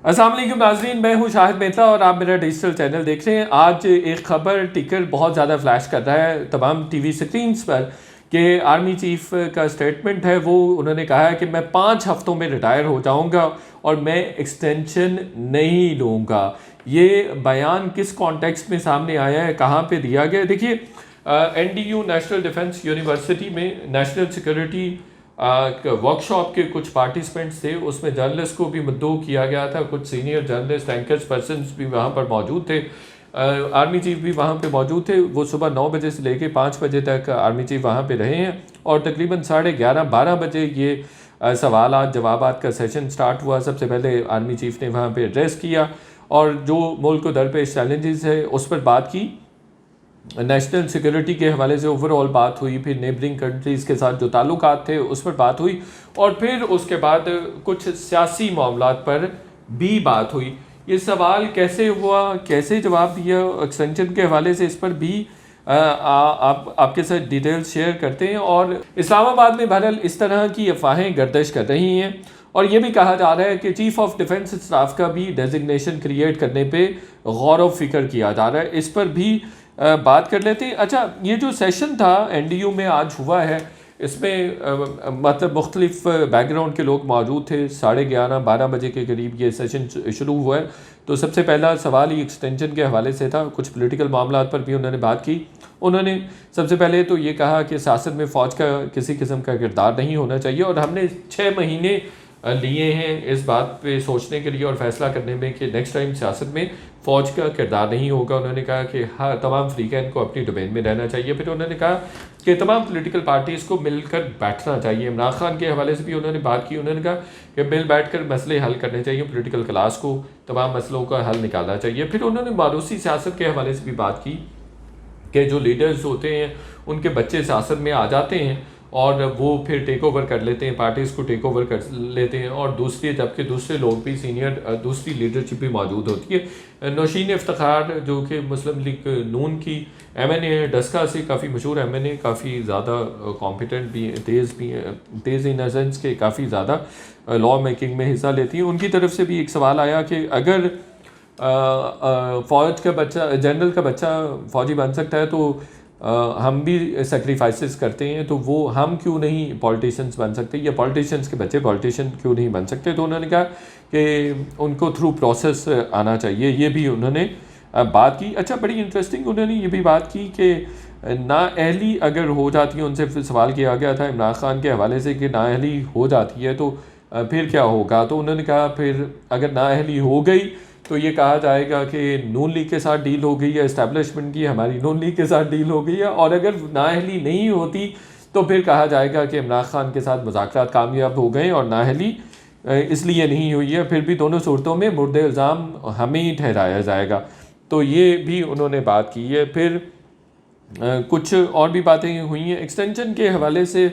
अस्सलाम वालेकुम नाज़रीन, मैं हूं शाहिद मेहता और आप मेरा डिजिटल चैनल देख रहे हैं। आज एक ख़बर टिकर बहुत ज़्यादा फ्लैश कर रहा है तमाम टीवी स्क्रीन्स पर कि आर्मी चीफ का स्टेटमेंट है। वो उन्होंने कहा है कि मैं 5 हफ्तों में रिटायर हो जाऊंगा और मैं एक्सटेंशन नहीं लूँगा। ये बयान किस कॉन्टेक्स्ट में सामने आया है, कहाँ पे दिया गया? देखिए, NDU नेशनल डिफेंस यूनिवर्सिटी में नेशनल सिक्योरिटी वर्कशॉप के कुछ पार्टिसिपेंट्स थे। उसमें जर्नलिस्ट को भी मद्दू किया गया था, कुछ सीनियर जर्नलिस्ट एंकर्स पर्सनस भी वहाँ पर मौजूद थे। आर्मी चीफ भी वहाँ पे मौजूद थे। वो सुबह 9 बजे से लेके 5 बजे तक आर्मी चीफ वहाँ पे रहे हैं और तकरीबन 11:30-12 बजे ये सवालात जवाबात का सेशन स्टार्ट हुआ। सबसे पहले आर्मी चीफ ने वहाँ पे एड्रेस किया और जो मुल्क को दरपेश चैलेंजेस है उस पर बात की। नेशनल सिक्योरिटी के हवाले से ओवरऑल बात हुई, फिर नेबरिंग कंट्रीज़ के साथ जो ताल्लुकात थे उस पर बात हुई और फिर उसके बाद कुछ सियासी मामलात पर भी बात हुई। ये सवाल कैसे हुआ, कैसे जवाब दिया एक्सटेंशन के हवाले से, इस पर भी आप आपके साथ डिटेल्स शेयर करते हैं। और इस्लामाबाद में बहरहाल इस तरह की अफवाहें गर्दिश कर रही हैं और ये भी कहा जा रहा है कि चीफ ऑफ डिफेंस स्टाफ का भी डेजिग्नेशन क्रिएट करने पे गौर व फिक्र किया जा रहा है। इस पर भी बात कर लेते हैं। अच्छा, ये जो सेशन था NDU में आज हुआ है, इसमें मतलब मुख्तलिफ बैकग्राउंड के लोग मौजूद थे। 11:30-12 बजे के करीब ये सेशन शुरू हुआ है। तो सबसे पहला सवाल ही एक्सटेंशन के हवाले से था। कुछ पॉलिटिकल मामला पर भी उन्होंने बात की। उन्होंने सबसे पहले तो ये कहा कि सियासत में फ़ौज का किसी किस्म का किरदार नहीं होना चाहिए और हमने 6 महीने लिए हैं इस बात पे सोचने के लिए और फैसला करने में कि नेक्स्ट टाइम सियासत में फ़ौज का किरदार नहीं होगा। उन्होंने कहा कि हर तमाम फ्रीकैन को अपनी डोमेन में रहना चाहिए। फिर उन्होंने कहा कि तमाम पॉलिटिकल पार्टीज़ को मिलकर बैठना चाहिए। इमरान खान के हवाले से भी उन्होंने बात की। उन्होंने कहा कि मिल बैठ कर मसले हल करने चाहिए, पॉलिटिकल क्लास को तमाम मसलों का हल निकालना चाहिए। फिर उन्होंने मारूसी सियासत के हवाले से भी बात की कि जो लीडर्स होते हैं उनके बच्चे सियासत में आ जाते हैं और वो फिर टेक ओवर कर लेते हैं, पार्टीज़ को टेक ओवर कर लेते हैं और दूसरी जबकि दूसरे लोग भी सीनियर दूसरी लीडरशिप भी मौजूद होती है। नौशीन इफ्तिखार जो कि मुस्लिम लीग नून की MNA है, डस्का से काफ़ी मशहूर MNA, काफ़ी ज़्यादा कॉम्पिटेंट भी हैं, तेज़ इन सेंस के काफ़ी ज़्यादा लॉ मेकिंग में हिस्सा लेती हैं। उनकी तरफ से भी एक सवाल आया कि अगर फ़ौज का बच्चा, जनरल का बच्चा फ़ौजी बन सकता है तो हम भी सेक्रीफाइसेस करते हैं, तो वो हम क्यों नहीं पॉलिटिशियंस बन सकते, या पॉलिटिशियंस के बच्चे पॉलिटिशियन क्यों नहीं बन सकते? तो उन्होंने कहा कि उनको थ्रू प्रोसेस आना चाहिए। ये भी उन्होंने बात की। अच्छा, बड़ी इंटरेस्टिंग उन्होंने ये भी बात की कि नाअहली अगर हो जाती है, उनसे फिर सवाल किया गया था इमरान खान के हवाले से कि नाअहली हो जाती है तो फिर क्या होगा? तो उन्होंने कहा फिर अगर नाअहली हो गई तो ये कहा जाएगा कि नून लीग के साथ डील हो गई है, इस्टेब्लिशमेंट की हमारी नून लीग के साथ डील हो गई है। और अगर नाअहली नहीं होती तो फिर कहा जाएगा कि इमरान खान के साथ मुज़ाकरात कामयाब हो गए और नाअहली इसलिए नहीं हुई है। फिर भी दोनों सूरतों में मुर्द इल्ज़ाम हमें ही ठहराया जाएगा। तो ये भी उन्होंने बात की है। फिर कुछ और भी बातें हुई हैं एक्सटेंशन के हवाले से,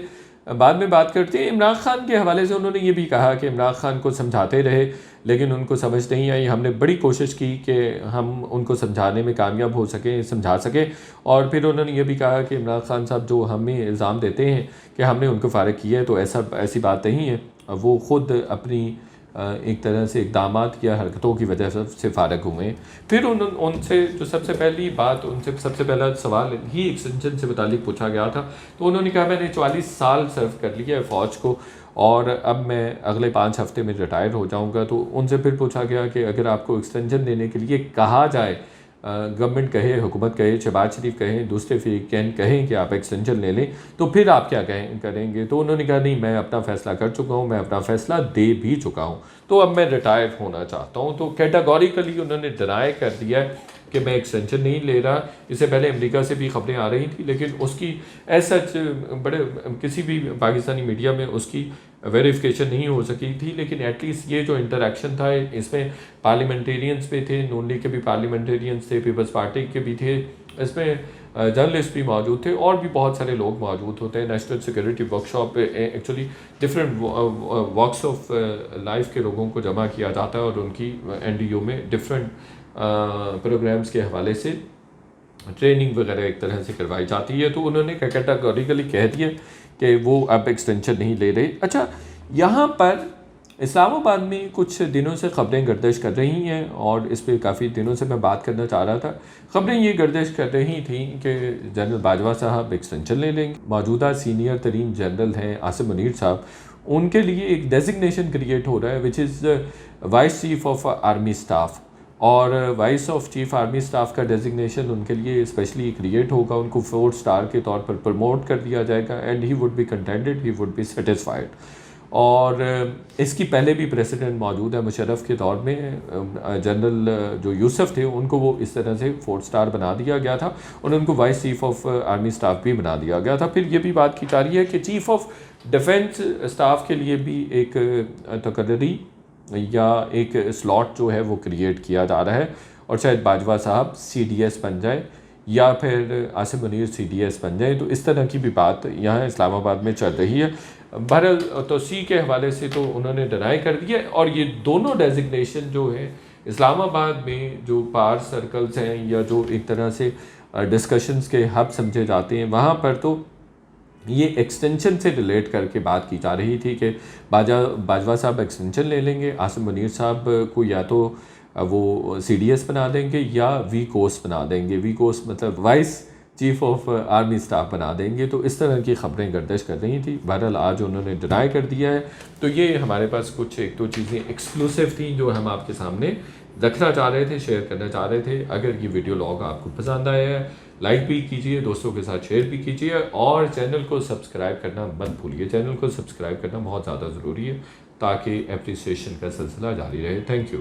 बाद में बात करते हैं। इमरान खान के हवाले से उन्होंने ये भी कहा कि इमरान खान को समझाते रहे लेकिन उनको समझ नहीं आई। हमने बड़ी कोशिश की कि हम उनको समझाने में कामयाब हो सकें, समझा सकें। और फिर उन्होंने ये भी कहा कि इमरान खान साहब जो हमें इल्ज़ाम देते हैं कि हमने उनको फ़ारिग किया है, तो ऐसी बात नहीं है। वो ख़ुद अपनी एक तरह से इक़दामात या हरकतों की वजह से फ़ारिग हुए हैं। फिर उनसे जो सबसे पहली बात, उनसे सबसे पहला सवाल ही एक्सटेंशन से मुतालिक पूछा गया था। तो उन्होंने कहा मैंने 44 साल सर्व कर लिया है फ़ौज को और अब मैं अगले 5 हफ्ते में रिटायर हो जाऊंगा। तो उनसे फिर पूछा गया कि अगर आपको एक्सटेंशन देने के लिए कहा जाए, गवर्नमेंट कहे, हुकूमत कहे, शहबाज शरीफ कहें, दूसरे फ़रीक़ैन कहें कि आप एक्सटेंशन ले लें, तो फिर आप क्या करेंगे? तो उन्होंने कहा नहीं, मैं अपना फ़ैसला कर चुका हूँ, मैं अपना फ़ैसला दे भी चुका हूँ, तो अब मैं रिटायर होना चाहता हूँ। तो कैटेगोरिकली उन्होंने डिनाई कर दिया है कि मैं एक्सटेंशन नहीं ले रहा। इससे पहले अमेरिका से भी खबरें आ रही थी लेकिन उसकी ऐसा बड़े किसी भी पाकिस्तानी मीडिया में उसकी वेरिफिकेशन नहीं हो सकी थी। लेकिन एटलीस्ट ये जो इंटरेक्शन था इसमें पार्लियामेंटेरियंस भी थे, नून लीग के भी पार्लियामेंटेरियंस थे, पीपल्स पार्टी के भी थे, इसमें जर्नलिस्ट भी मौजूद थे और भी बहुत सारे लोग मौजूद होते हैं। National security workshop actually different walks of life के लोगों को जमा किया जाता है और उनकी NDU में डिफरेंट प्रोग्राम्स के हवाले से ट्रेनिंग वगैरह एक तरह से करवाई जाती है। तो उन्होंने कैटेगोरिकली कह दिया कि वो अब एक्सटेंशन नहीं ले रहे। अच्छा, यहाँ पर इस्लामाबाद में कुछ दिनों से ख़बरें गर्दिश कर रही हैं और इस पर काफ़ी दिनों से मैं बात करना चाह रहा था। ख़बरें ये गर्दिश कर रही थी कि जनरल बाजवा साहब एक्सटेंशन ले लेंगे। मौजूदा सीनियर तरीन जनरल हैं आसिम मुनीर साहब, उनके लिए एक डेजिग्नेशन क्रिएट हो रहा है which is vice chief of army staff, और vice of chief army staff का डेजिग्नेशन उनके लिए स्पेशली क्रिएट होगा। उनको 4 स्टार के तौर पर प्रमोट कर दिया जाएगा and he would be contented, he would be satisfied. और इसकी पहले भी प्रेसिडेंट मौजूद है मुशर्रफ के दौर में, जनरल जो यूसुफ थे उनको वो इस तरह से 4 स्टार बना दिया गया था और उनको vice chief of army staff भी बना दिया गया था। फिर ये भी बात की जा रही है कि चीफ ऑफ डिफेंस स्टाफ के लिए भी एक तकर्री या एक स्लॉट जो है वो क्रिएट किया जा रहा है और शायद बाजवा साहब CDS बन जाए या फिर आसिम मुनीर CDS बन जाए। तो इस तरह की भी बात यहाँ इस्लामाबाद में चल रही है। बहरहाल तोसी के हवाले से तो उन्होंने डिनाई कर दिया और ये दोनों डेजिग्नेशन जो है इस्लामाबाद में जो पार सर्कल्स हैं या जो एक तरह से डिस्कशंस के हब समझे जाते हैं, वहाँ पर तो ये एक्सटेंशन से रिलेट करके बात की जा रही थी कि बाजवा साहब एक्सटेंशन ले लेंगे, आसिम मुनीर साहब को या तो वो CDS बना देंगे या वी कोस बना देंगे। वी कोस मतलब vice chief of army staff बना देंगे। तो इस तरह की ख़बरें गर्दिश कर रही थी। बहरहाल आज उन्होंने डिनाई कर दिया है। तो ये हमारे पास कुछ 1-2 चीज़ें एक्सक्लूसिव थी जो हम आपके सामने रखना चाह रहे थे, शेयर करना चाह रहे थे। अगर ये वीडियो लॉग आपको पसंद आया है, लाइक भी कीजिए, दोस्तों के साथ शेयर भी कीजिए और चैनल को सब्सक्राइब करना मत भूलिए। चैनल को सब्सक्राइब करना बहुत ज़्यादा ज़रूरी है ताकि एप्रिसिएशन का सिलसिला जारी रहे। Thank you.